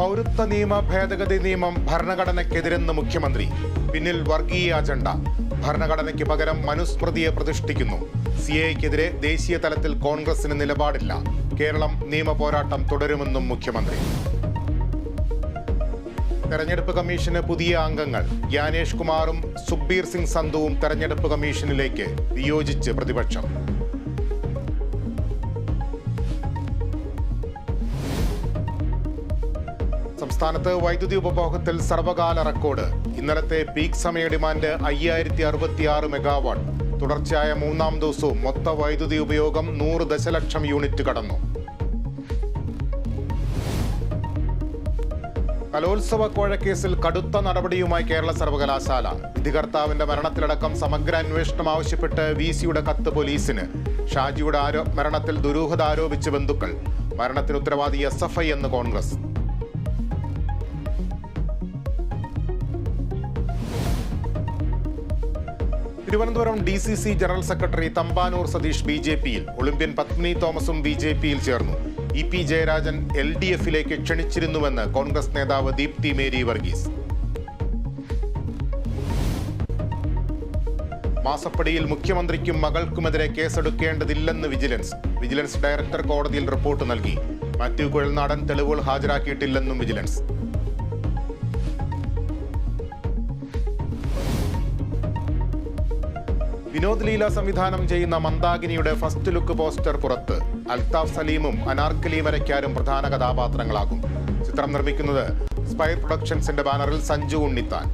പൗരത്വ നിയമ ഭേദഗതി നിയമം ഭരണഘടനയ്ക്കെതിരെന്ന് മുഖ്യമന്ത്രി. പിന്നിൽ വർഗീയ അജണ്ട. ഭരണഘടനയ്ക്ക് പകരം മനുസ്മൃതിയെ പ്രതിഷ്ഠിക്കുന്നു. സിഎഎക്കെതിരെ ദേശീയ തലത്തിൽ കോൺഗ്രസിന് നിലപാടില്ല. കേരളം നിയമ പോരാട്ടം തുടരുമെന്നും മുഖ്യമന്ത്രി. തെരഞ്ഞെടുപ്പ് കമ്മീഷന് പുതിയ അംഗങ്ങൾ. ജ്ഞാനേഷ് കുമാറും സുഖ്ബീർ സിംഗ് സന്ധുവും തെരഞ്ഞെടുപ്പ് കമ്മീഷനിലേക്ക്. വിയോജിച്ച് പ്രതിപക്ഷം. സംസ്ഥാനത്ത് വൈദ്യുതി ഉപഭോഗത്തിൽ സർവകാല റെക്കോർഡ്. ഇന്നലത്തെ പീക്ക് സമയ ഡിമാൻഡ് 5066 മെഗാവാട്ട്. തുടർച്ചയായ മൂന്നാം ദിവസവും മൊത്ത വൈദ്യുതി ഉപയോഗം 100 ദശലക്ഷം യൂണിറ്റ് കടന്നു. കലോത്സവ കോഴക്കേസിൽ കടുത്ത നടപടിയുമായി കേരള സർവകലാശാല. വിധികർത്താവിന്റെ മരണത്തിലടക്കം സമഗ്ര അന്വേഷണം ആവശ്യപ്പെട്ട് വിസിയുടെ കത്ത് പോലീസിന്. ഷാജിയുടെ മരണത്തിൽ ദുരൂഹത ആരോപിച്ച് ബന്ധുക്കൾ. മരണത്തിന് ഉത്തരവാദി SFI എന്ന് Congress. Thiruvananthapuram DCC general secretary Thampanoor Satheesh BJPയിൽ. ഒളിമ്പ്യൻ പത്മിനി തോമസും BJPയിൽ ചേർന്നു. EP ജയരാജൻ LDFിലേക്ക് ക്ഷണിച്ചിരുന്നുവെന്ന് കോൺഗ്രസ് നേതാവ് ദീപ്തി മേരി വർഗീസ്. മാസപ്പടിയിൽ മുഖ്യമന്ത്രിക്കും മകൾക്കുമെതിരെ കേസെടുക്കേണ്ടതില്ലെന്ന് വിജിലൻസ് ഡയറക്ടർ കോടതിയിൽ റിപ്പോർട്ട് നൽകി. മാത്യു കുഴൽനാടൻ തെളിവുകൾ ഹാജരാക്കിയിട്ടില്ലെന്നും വിജിലൻസ്. വിനോദ് ലീല സംവിധാനം ചെയ്യുന്ന മന്ദാകിനിയുടെ ഫസ്റ്റ് ലുക്ക് പോസ്റ്റർ പുറത്ത്. അൽത്താഫ് സലീമും അനാർക്കലി മരക്കാരും പ്രധാന കഥാപാത്രങ്ങളാകും. ചിത്രം നിർമ്മിക്കുന്നത് സ്പൈർ പ്രൊഡക്ഷൻസിന്റെ ബാനറിൽ സഞ്ജു ഉണ്ണിത്താൻ.